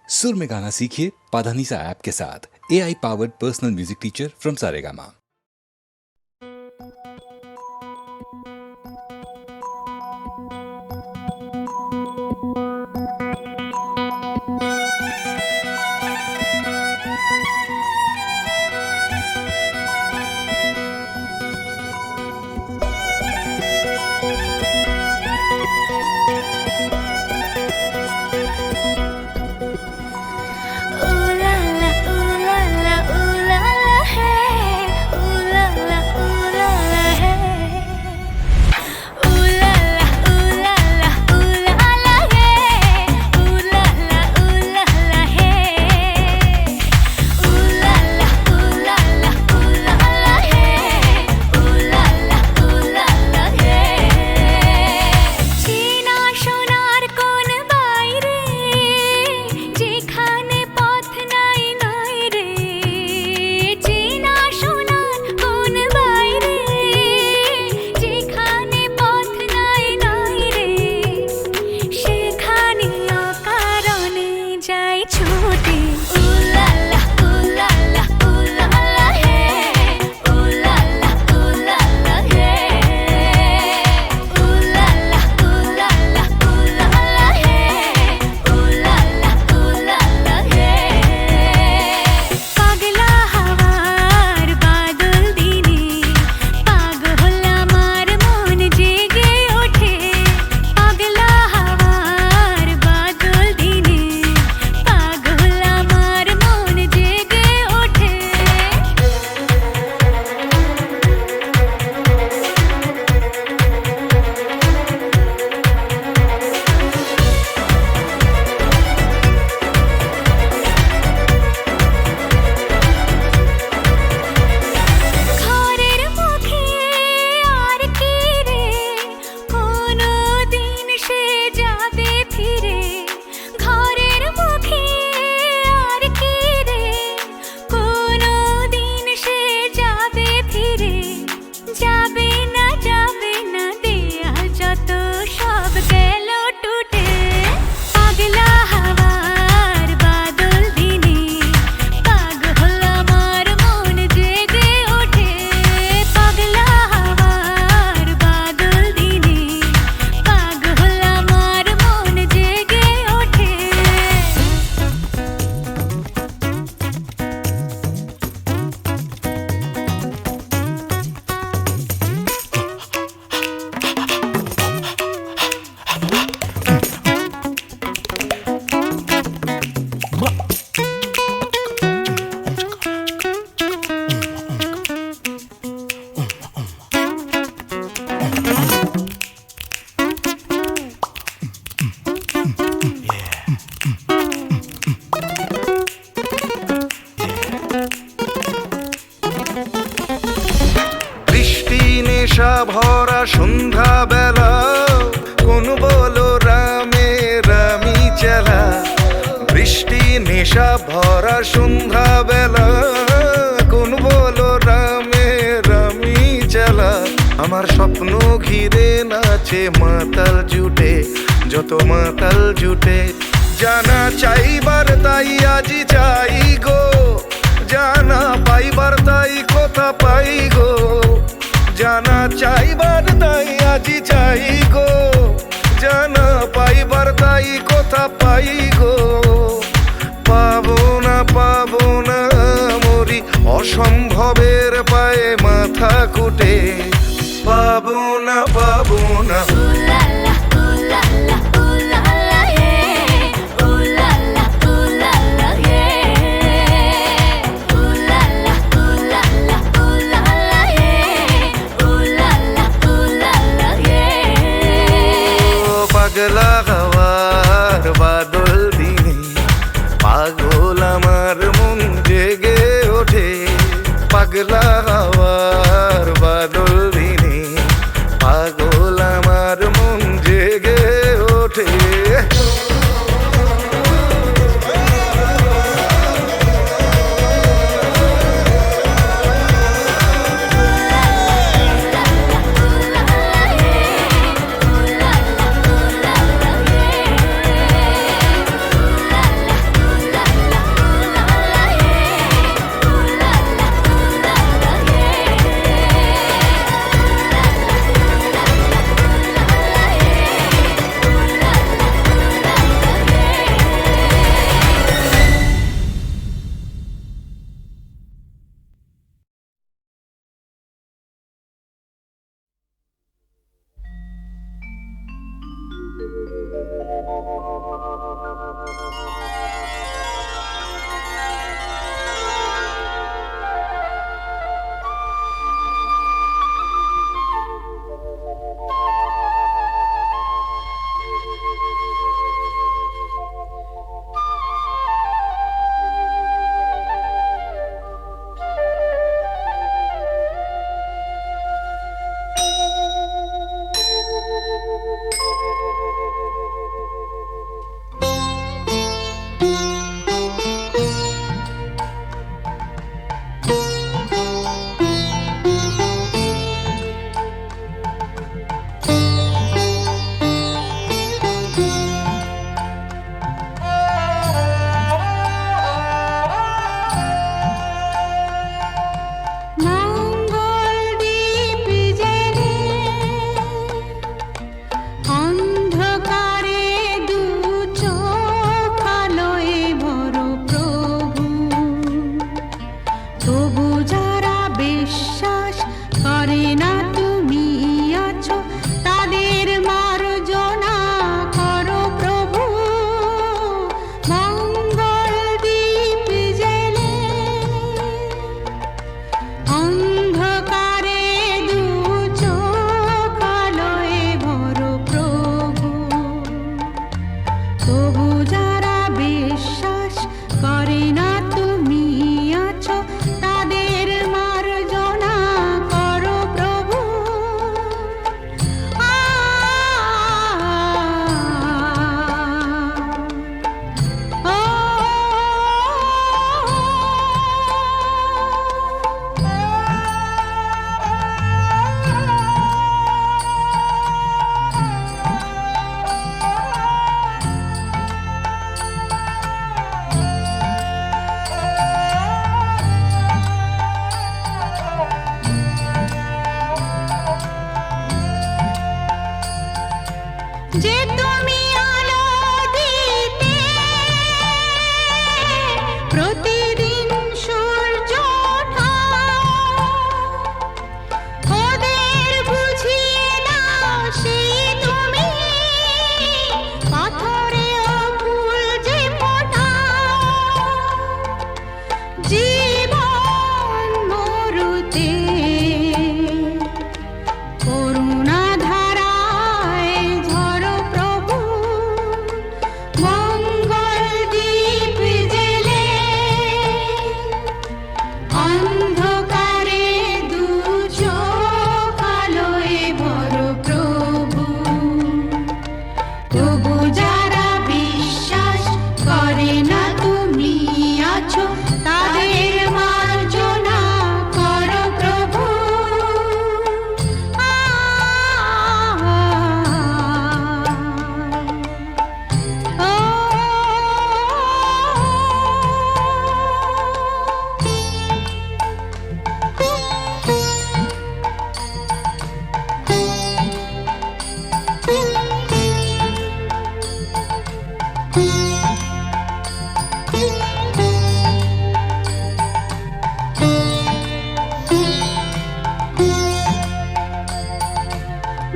सुर में गाना सीखिए पाधानीसा ऐप के साथ। AI powered personal music teacher from Saregama. ভরা সন্ধ্যা বেলা কোন বলো রামে রামি চেলা। বৃষ্টি নেশা ভরা সন্ধ্যা বেলা কোন বলো রামে রামি চেলা। আমার স্বপ্ন ঘিরে নাচে মাতাল জুটে, যত মাতাল জুটে। জানা চাইবার তাই আজি চাই গো, জানা পাইবার তাই কথা পাই গো। জানা চাইবার তাই আজি চাই গো, জানা পাইবার তাই কথা পাই গো। পাবো না মরি অসম্ভবের পায়ে মাথা কুটে। পাবো না পাগলা হাওয়ার বাদল দিনে পাগল আমার মন জেগে ওঠে। পাগলা হাওয়ার বাদল দিনে পাগল আমার মন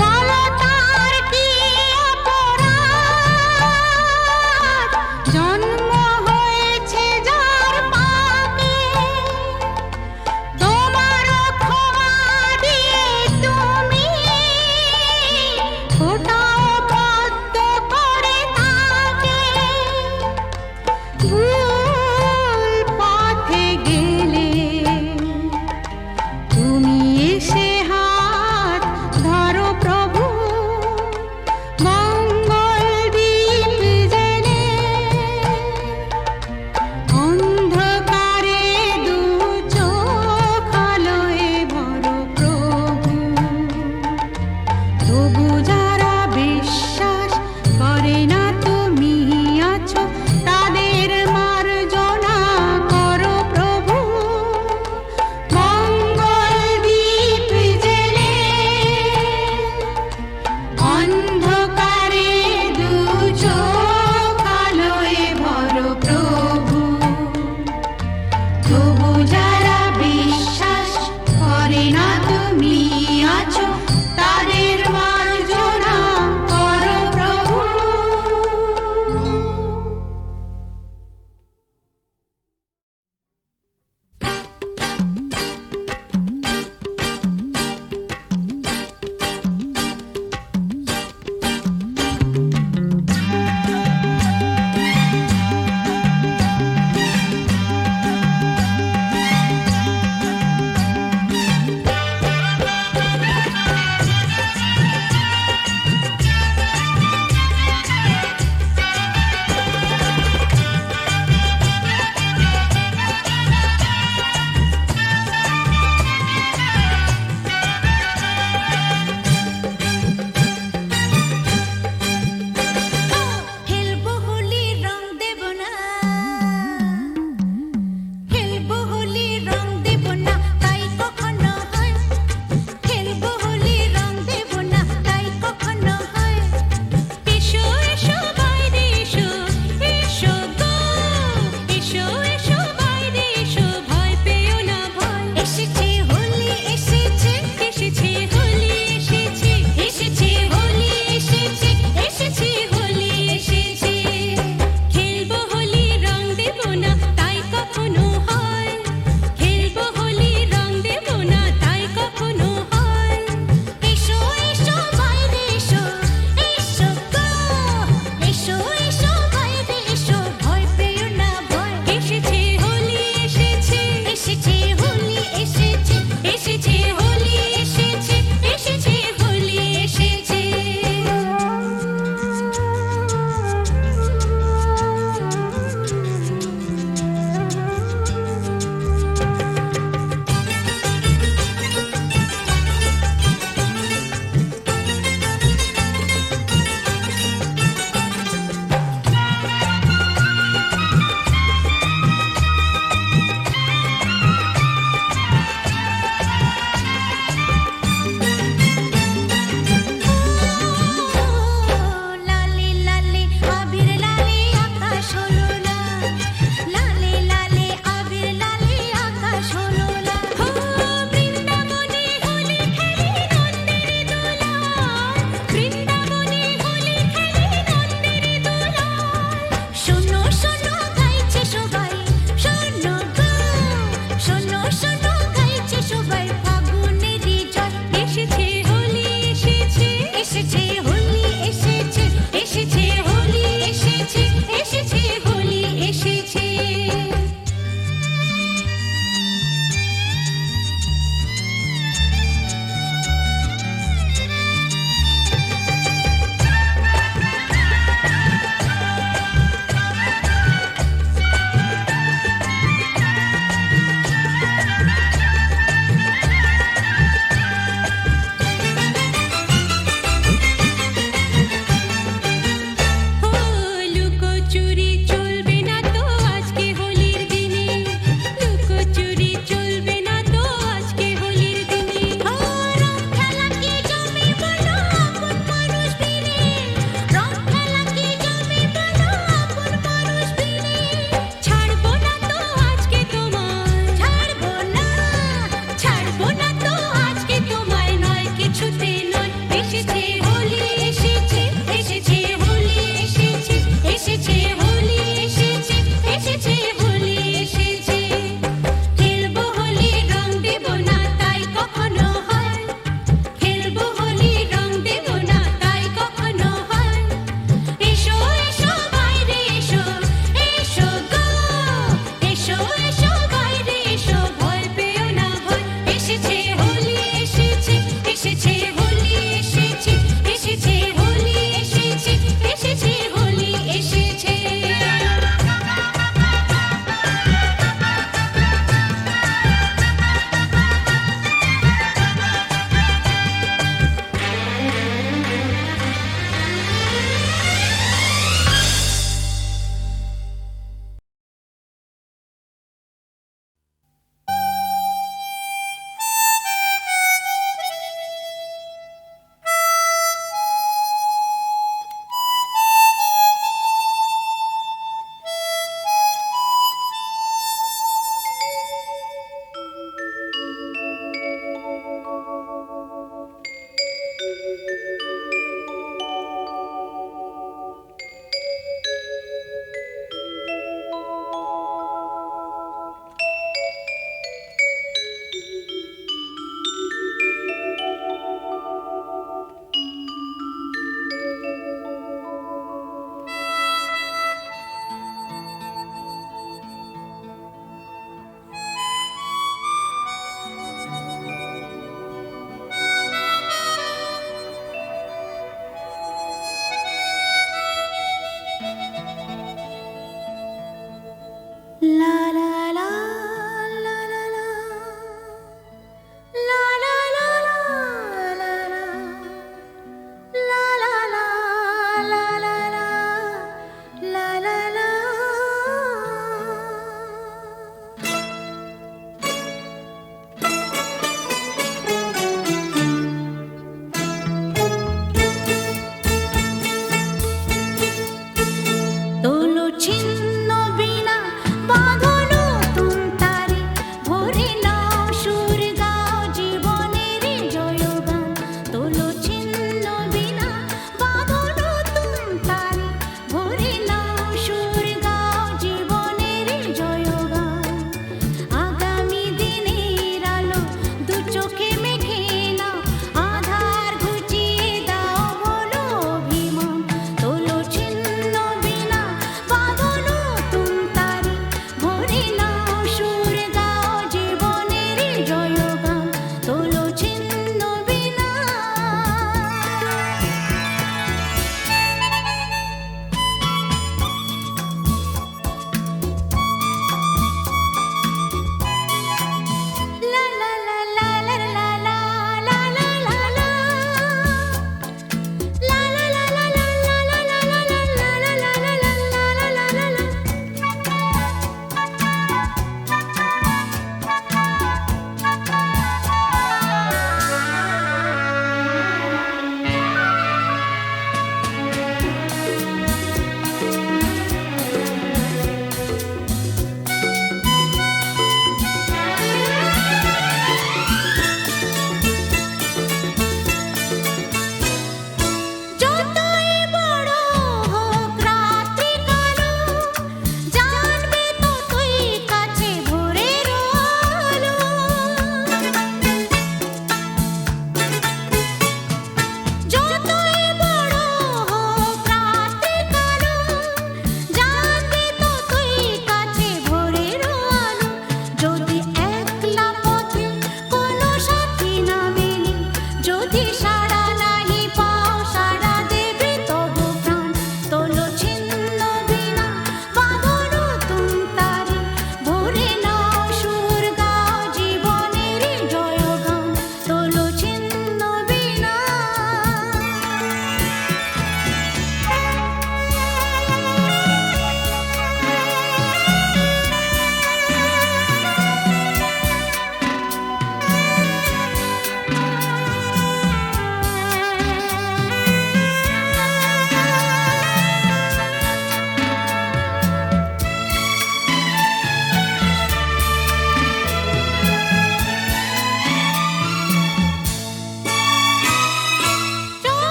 বলো তার কি অপরাধ, জন্ম হয়েছে যার পাপে, তোমার ক্ষমা দিয়ে তুমি ফোটাও পদ্ম করে তাকে। ভুল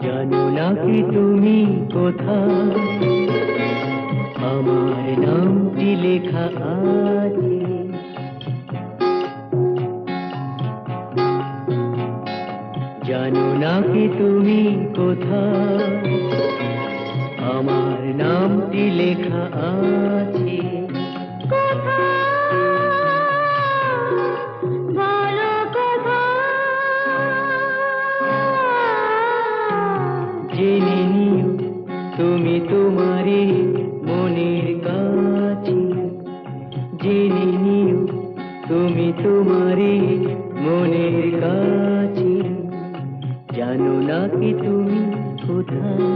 জানো নাকি তুমি কোথায় আমার নামটি লেখা আছে? জানো নাকি তুমি কোথায় আমার নামটি লেখা আছে? বলো কোথায়? জেনে নিও তুমি তোমারই মনের কাছে। জেনে নিও তুমি তোমারই মনের কাছে। জানো নাকি তুমি কোথায়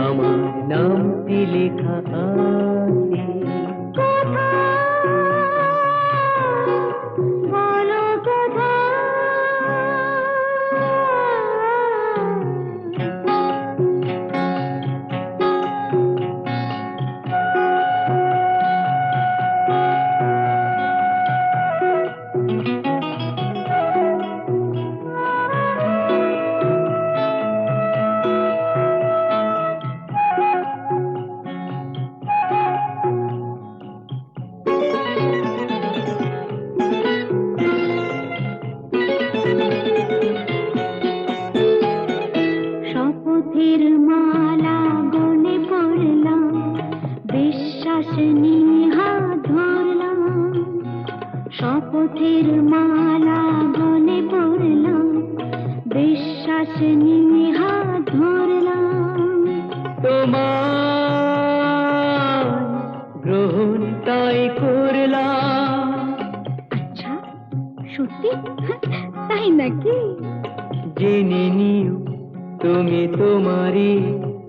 আমার নামটি লেখা আছে? বলো কোথায়? শপথের মালা গলে পড়লাম, বিশ্বাস নিয়ে হাত ধরলাম। শপথের মালা গলে পড়লাম, বিশ্বাস নিয়ে হাত ধরলাম। তোমার গ্রহণ তাই করলাম। আচ্ছা, সত্যি? তাই নাকি? জেনে নিও তুমি তোমারই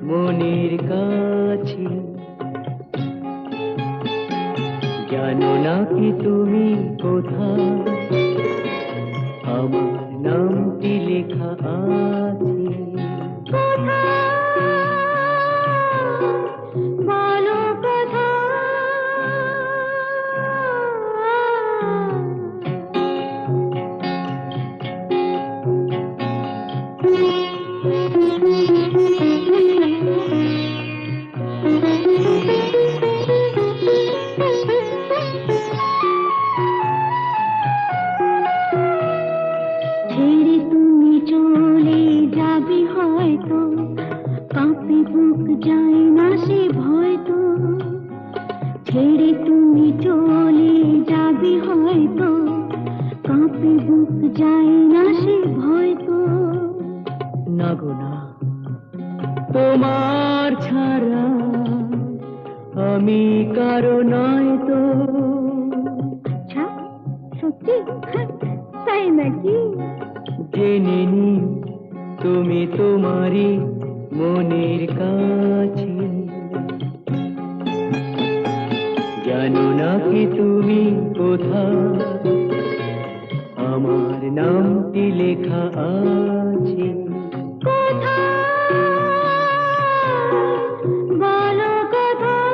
মনের কাছে। জানো নাকি তুমি কোথায় আমার নামটি লেখা আছে? বলো কোথায়? ছেড়ে তুমি চলে যাবে হয়তো, কাঁপে বুক যায় না সে ভয় তো। ছেড়ে তুমি চলে যাবে হয়তো, কাঁপে বুক যায় না সে ভয় তো। না গো না, তোমার ছাড়া আমি কারো নয় তো। আচ্ছা, সত্যি? তাই নাকি? জেনে নিও তুমি তোমারই মনের কাছে। জানো নাকি তুমি কোথায় আমার নামটি লেখা আছে? বলো কোথায়?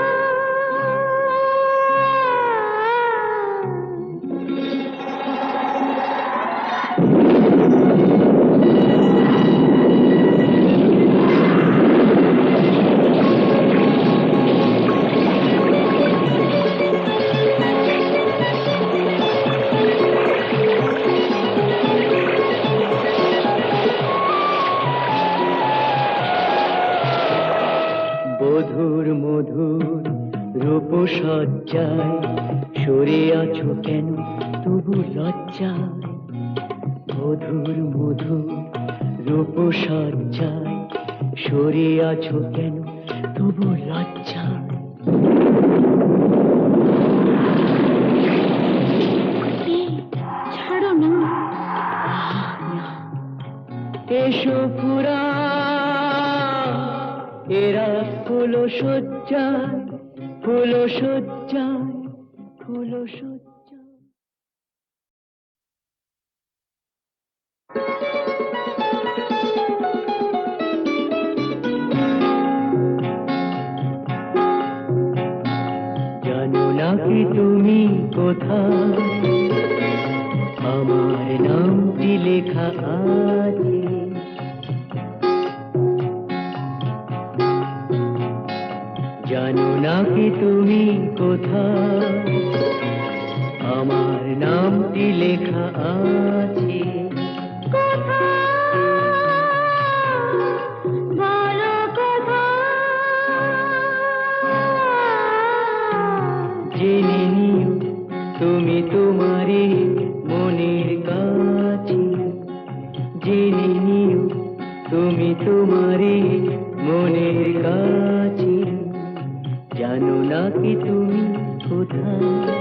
বধুর মধুর রূপসজ্জায় সরে আছো কেন তবু লজ্জায়? বধুর মধুর রূপসজ্জায় সরে আছো কেন তবু লজ্জায়? ছাড়ো না। এসো পুরা এরা ফুলো সজ্জায়, ফুলো সজ্জায়, ফুলো সজ্জায়। নাকি তুমি কোথায়, আমার নামটি লেখা আছে। জানো নাকি তুমি কোথায়, আমার নামটি লেখা আছে। বলো কোথায়, জেনে নিও তুমি তোমারই মনের কাছে, জেনে নিও তুমি তোমারই মনের কাছে। জানো নাকি তুমি কোথায়,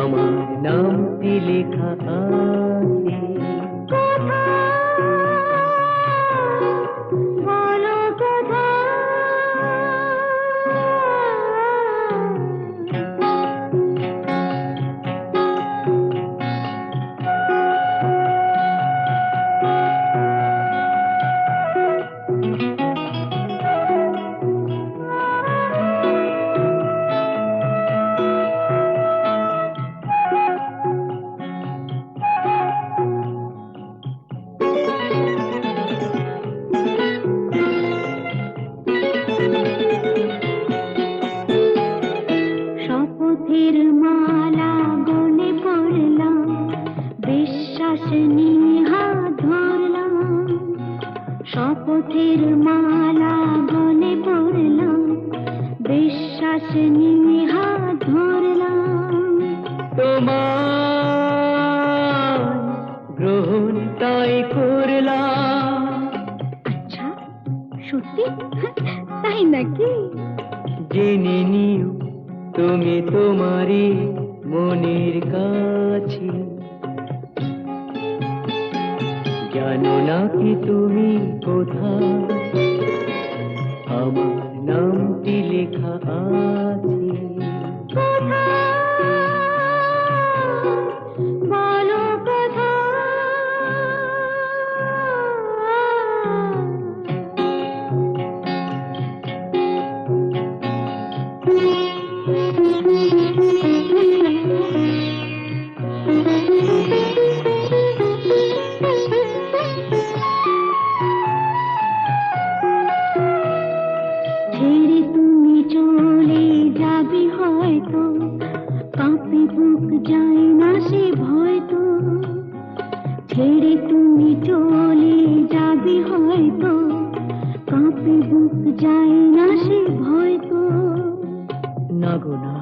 আমার নামটি লেখা আছে। বলো কোথায়, শপথের মালা গলে পড়লাম, বিশ্বাস নিয়ে হাত ধরলাম। শপথের মালা গলে পড়লাম, বিশ্বাস নিয়ে হাত ধরলাম। তোমার গ্রহণ তাই করলাম। আচ্ছা, সত্যি? তাই নাকি? জেনে নিও তুমি তোমারই মনের কাছে। জানো নাকি তুমি কোথায়, আমার নামটি লেখা আছে। বলো কোথায়, ছেড়ে তুমি চলে যাবে হয়তো, কাঁপে বুক যায় না সে ভয় তো। ছেড়ে তুমি চলে যাবে হয়তো, কাঁপে বুক যায় না সে ভয় তো। না গো না,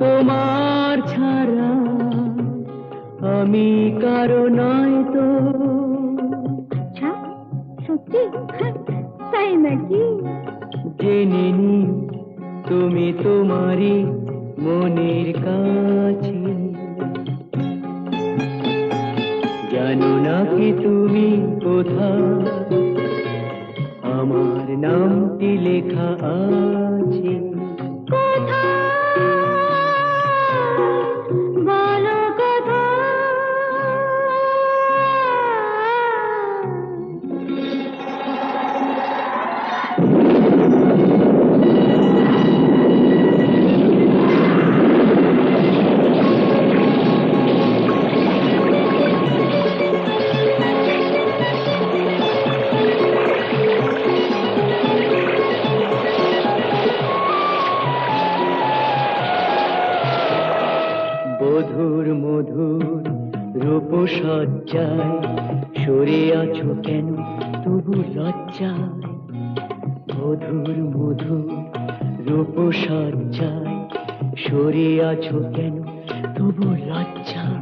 তোমার ছাড়া আমি কারো নয় তো। আচ্ছা, সত্যি? তাই নাকি? জেনে নিও তুমি তোমারই মনের কাছে। জানো নাকি তুমি কোথায়, আমার নামটি লেখা আছে। বলো কোথায়, বধুর মধুর রূপসজ্জায় সরে আছো কেন তবু লজ্জায়। বধুর মধুর রূপসজ্জায় সরে আছো কেন তবু লজ্জায়।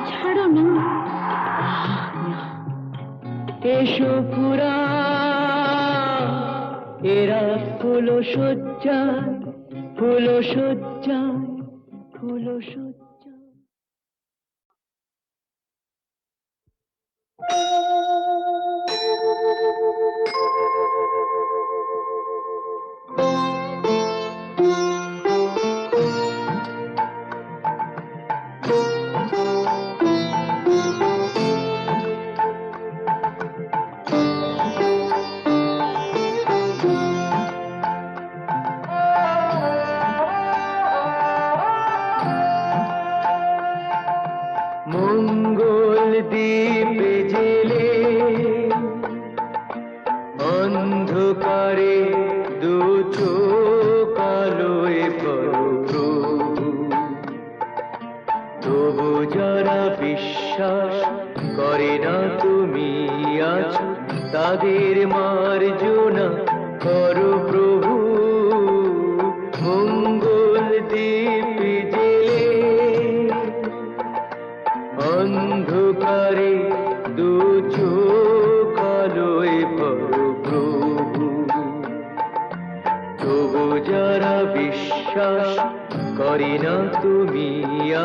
ছাড়ো না। এসো পুরা এরা ফুলো সজ্জায়, ফুলো সজ্জায়, ফুলো সজ্জায়। তাদের মার্জনা করো প্রভু, মঙ্গল দীপ জেলে অন্ধকারে দু চোখ আলোয় ভরো প্রভু। তবু যারা বিশ্বাস করে না তুমি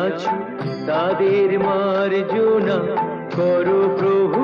আছো, তাদের মার্জনা করো প্রভু।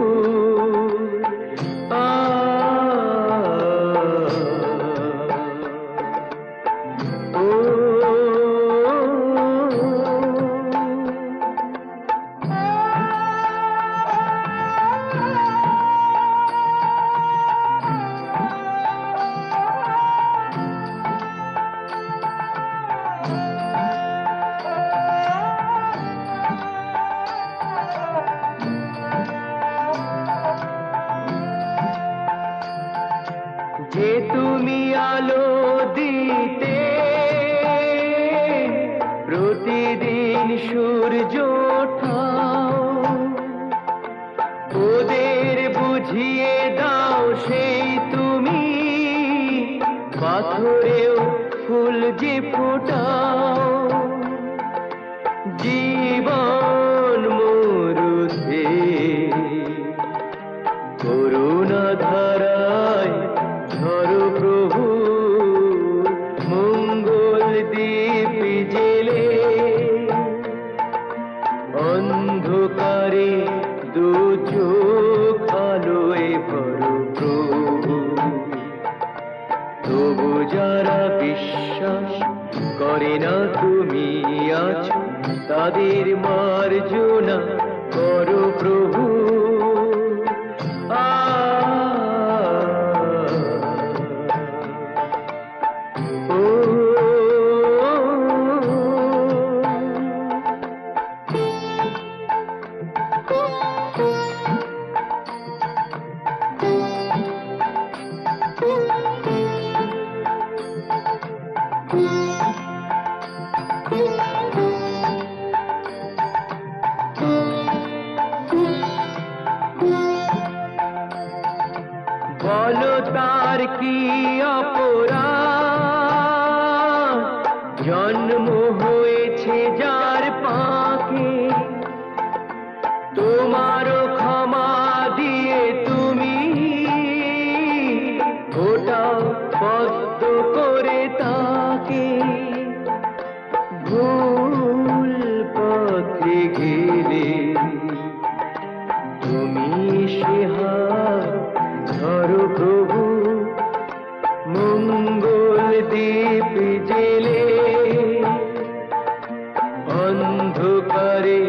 যে তুমি আলো দিতে প্রতিদিন সূর্য ওঠাও, ওদের বুঝিয়ে দাও সেই তুমি পাথরেও ফুল যে ফোটাও। জীবন মরুতে করুণা ধারায় ধরো প্রভু, মঙ্গল দীপ জেলে অন্ধকারে দু চোখ আলোয় ভরো প্রভু। তবু যারা বিশ্বাস করে না তুমি আছো, তাদের মার্জনা করো প্রভু। বলো তার কি অপরাধ, জন্ম হয়েছে যার পাকে, তোমারও ক্ষমা দিয়ে তুমি ওটাও পদ্ম করে তাকে। ভুল পথে গেলে তুমি সে হাত ধরো প্রভু, মঙ্গল দীপ জেলে অন্ধকারে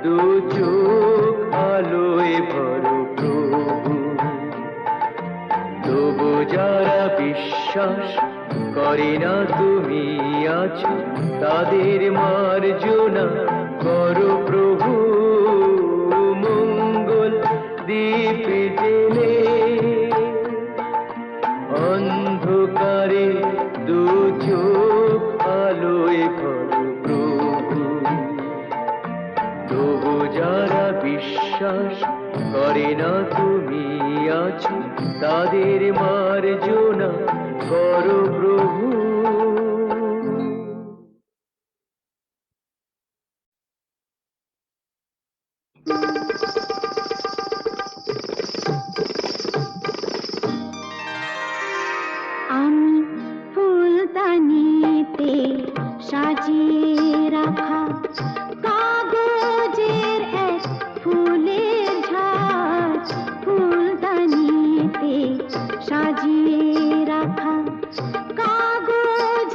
দু চোখ আলোয় ভরো প্রভু। তবু যারা বিশ্বাস করে না তুমি আছো, তাদের মার্জনা করো প্রভু, মঙ্গল দীপ জেলে অন্ধকারে দু চোখ আলোয় ভরো প্রভু। তবু যারা বিশ্বাস করে না তুমি আছো, তাদের মার্জনা করো প্রভু। আমি ফুলদানিতে সাজিয়ে রাখা কাগজের এক ফুলের ঝাড়, ফুলদানিতে সাজিয়ে রাখা কাগজ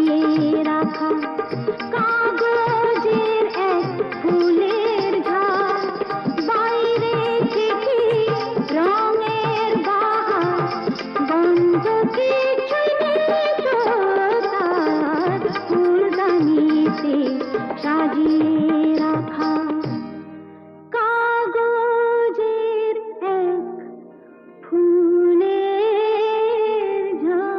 সাজিয়ে রাখা কাগজের এক ফুলের ঝাড়, বাইরে চিঠি রঙের বাহার, গন্ধ কিছুই নেই তো তার, ফুলদানিতে সাজিয়ে রাখা কাগজের এক ফুলের ঝাড়।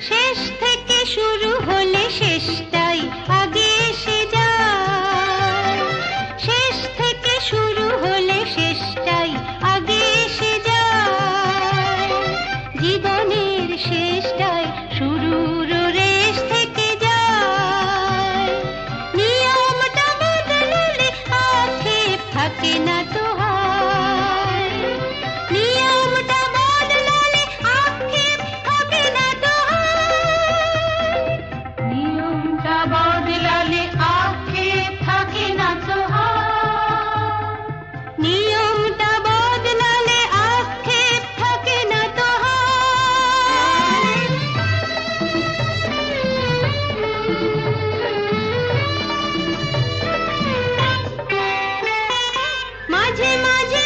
শেষ থেকে শুরু হলে শেষটাই আগে এসে যায়, শেষ থেকে শুরু হলে শেষটাই আগে এসে যায়, জীবনের শেষটাই শুরুর রেশ থেকে যায়, নিয়মটা বদলালে আক্ষেপ থাকে না তো হয়, নিয়মটা বদলালে আক্ষেপ থাকে না তো হয়, নিয়মটা বদলালে আক্ষেপ থাকে না তো হয়, নিয়মটা বদলালে আক্ষেপ থাকে না তো হয়। মাঝে মাঝে